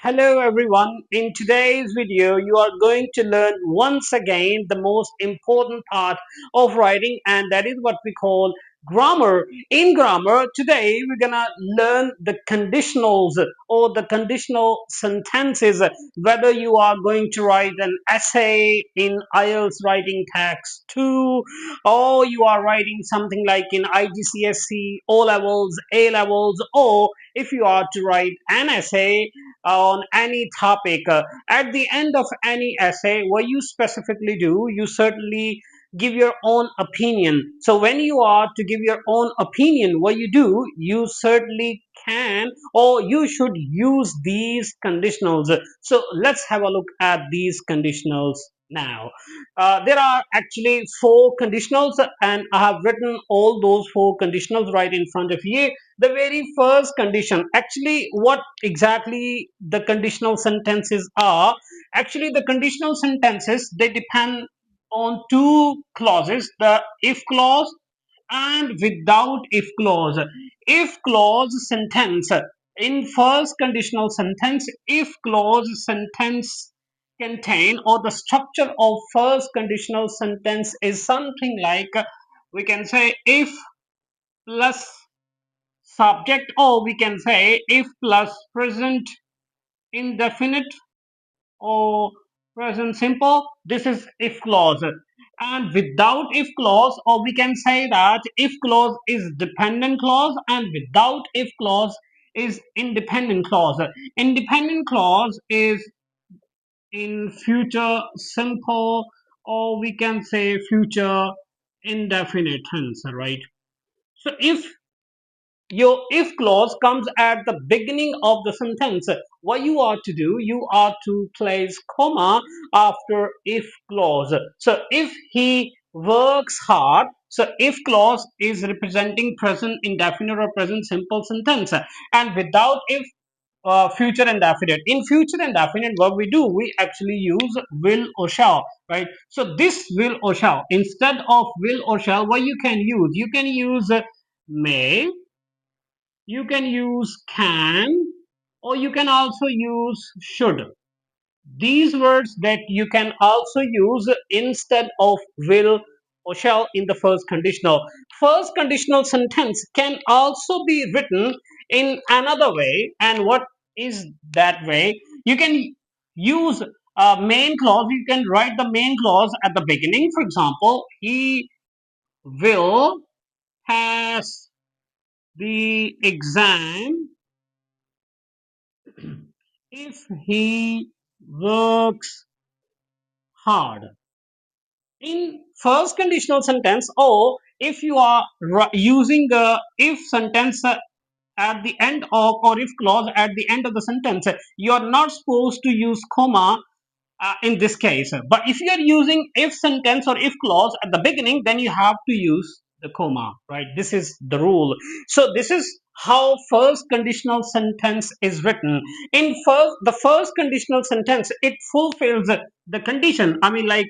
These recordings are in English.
Hello everyone. In today's video, you are going to learn once again the most important part of writing, and that is what we call grammar. In grammar, today we're gonna learn the conditionals or the conditional sentences, whether you are going to write an essay in IELTS writing text 2, or you are writing something like in IGCSE, O levels, A levels, or if you are to write an essay on any topic. At the end of any essay, what you specifically do, you certainly give your own opinion. So when you are to give your own opinion, what you do, you certainly can or you should use these conditionals. So let's have a look at these conditionals now. There are actually four conditionals, and I have written all those four conditionals right in front of you. The very first condition, actually what exactly the conditional sentences are, actually the conditional sentences, they depend on two clauses, the if clause and without if clause. If clause sentence, in first conditional sentence, if clause sentence contain, or the structure of first conditional sentence is something like, we can say if plus subject, or we can say if plus present indefinite or present simple. This is if clause. And without if clause, or we can say that if clause is dependent clause and without if clause is independent clause. Independent clause is in future simple, or we can say future indefinite tense, right? So if your if clause comes at the beginning of the sentence, what you are to do, you are to place comma after if clause. So if he works hard, so if clause is representing present indefinite or present simple sentence, and without if, future indefinite. In future indefinite, what we do, we actually use will or shall, right? So this will or shall, instead of will or shall, what you can use, you can use may, you can use can, or you can also use should. These words that you can also use instead of will or shall in the first conditional. First conditional sentence can also be written in another way. And what is that way? You can use a main clause. You can write the main clause at the beginning. For example, he will pass the exam if he works hard. In first conditional sentence, or if you are using the if sentence at the end of, or if clause at the end of the sentence, you are not supposed to use comma in this case. But if you are using if sentence or if clause at the beginning, then you have to use the comma, right? This is the rule. So this is how first conditional sentence is written. In the first conditional sentence, it fulfills the condition. I mean, like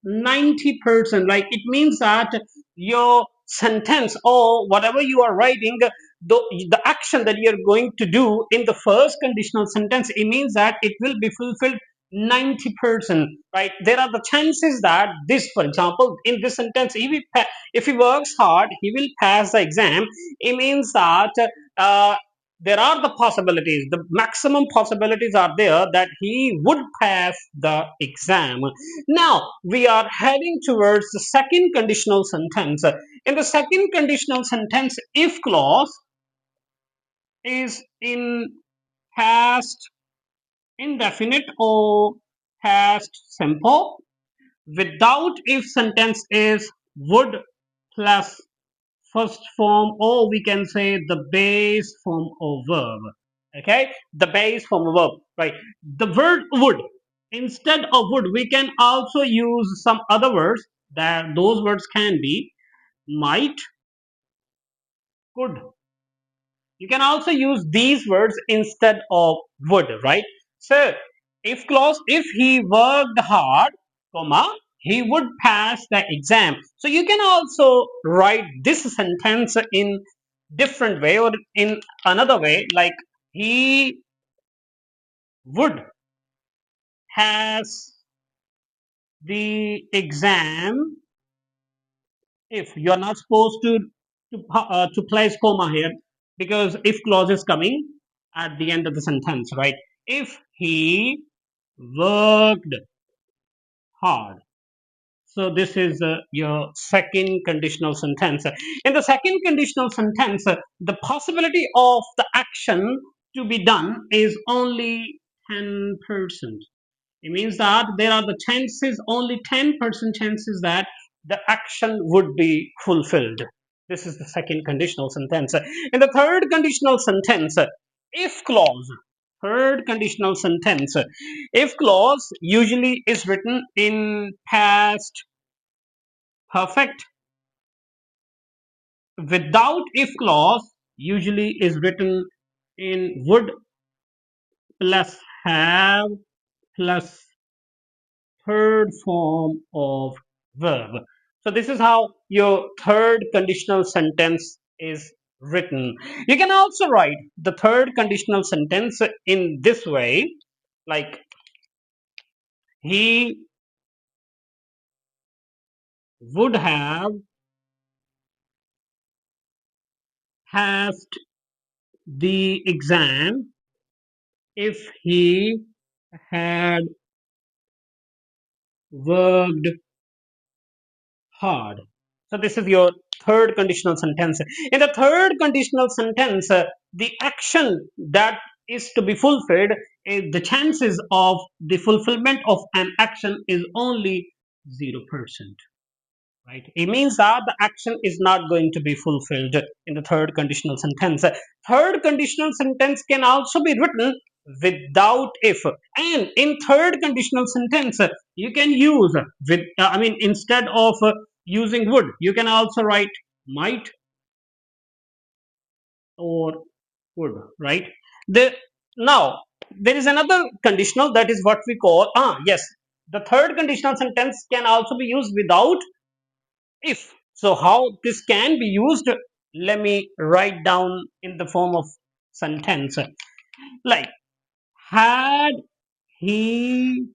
90%, like it means that your sentence or whatever you are writing, the action that you're going to do in the first conditional sentence, it means that it will be fulfilled 90%, right? There are the chances that this, for example, in this sentence, if he works hard, he will pass the exam. It means that uh, there are the possibilities, the maximum possibilities are there that he would pass the exam. Now we are heading towards the second conditional sentence. In the second conditional sentence, if clause is in past indefinite or past simple. Without if sentence is would plus first form, or we can say the base form of verb. Okay, the base form of verb, right? The word would, instead of would, we can also use some other words. That those words can be might, could. You can also use these words instead of would, right? So if clause, if he worked hard, comma, he would pass the exam. So you can also write this sentence in different way or in another way, like he would has the exam. If you are not supposed to place comma here, because if clause is coming at the end of the sentence, right? If he worked hard. So this is your second conditional sentence. In the second conditional sentence, the possibility of the action to be done is only 10%. It means that there are the chances, only 10% chances that the action would be fulfilled. This is the second conditional sentence. In the third conditional sentence, if clause, third conditional sentence, if clause usually is written in past perfect. Without if clause usually is written in would plus have plus third form of verb. So this is how your third conditional sentence is written. You can also write the third conditional sentence in this way, like he would have passed the exam if he had worked hard. So this is your third conditional sentence. In the third conditional sentence, the action that is to be fulfilled, the chances of the fulfillment of an action is only 0%. Right? It means that the action is not going to be fulfilled in the third conditional sentence. Third conditional sentence can also be written without if, and in third conditional sentence you can use with instead of using would, you can also write might or would, right? The Now there is another conditional, that is what we call yes, the third conditional sentence can also be used without if. So how this can be used, let me write down in the form of sentence, like had he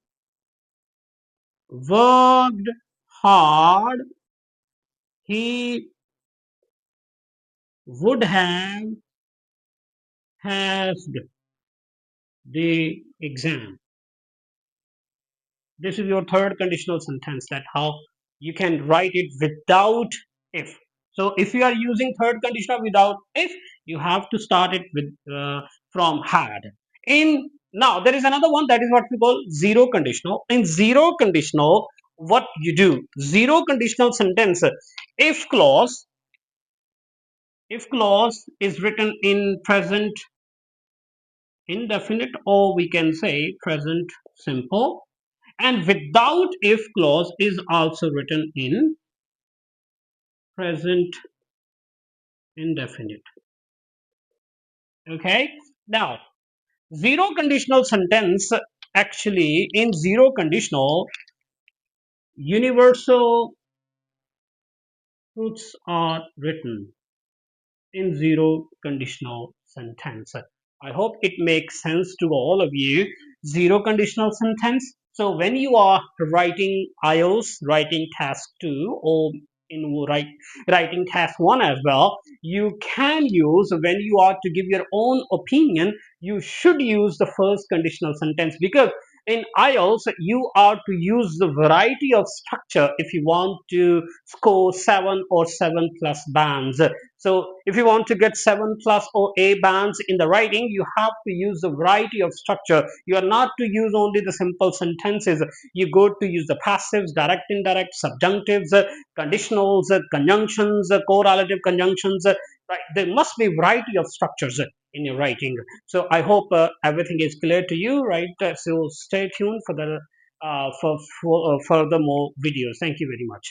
worked hard, he would have passed the exam. This is your third conditional sentence, that how you can write it without if. So if you are using third conditional without if, you have to start it with from had. In Now there is another one, that is what we call zero conditional. In zero conditional, what you do, zero conditional sentence, if clause, if clause is written in present indefinite, or we can say present simple, and without if clause is also written in present indefinite. Okay, now zero conditional sentence, actually in zero conditional, universal truths are written in zero conditional sentence. I hope it makes sense to all of you. Zero conditional sentence. So when you are writing IELTS, writing task 2, or in writing task 1 as well, you can use, when you are to give your own opinion, you should use the first conditional sentence, because in IELTS you are to use the variety of structure if you want to score 7 or 7 plus bands. So if you want to get 7 plus or A bands in the writing, you have to use a variety of structure. You are not to use only the simple sentences. You go to use the passives, direct, indirect, subjunctives, conditionals, conjunctions, correlative conjunctions. Right? There must be variety of structures in your writing. So I hope everything is clear to you, right? So stay tuned for the further more videos. Thank you very much.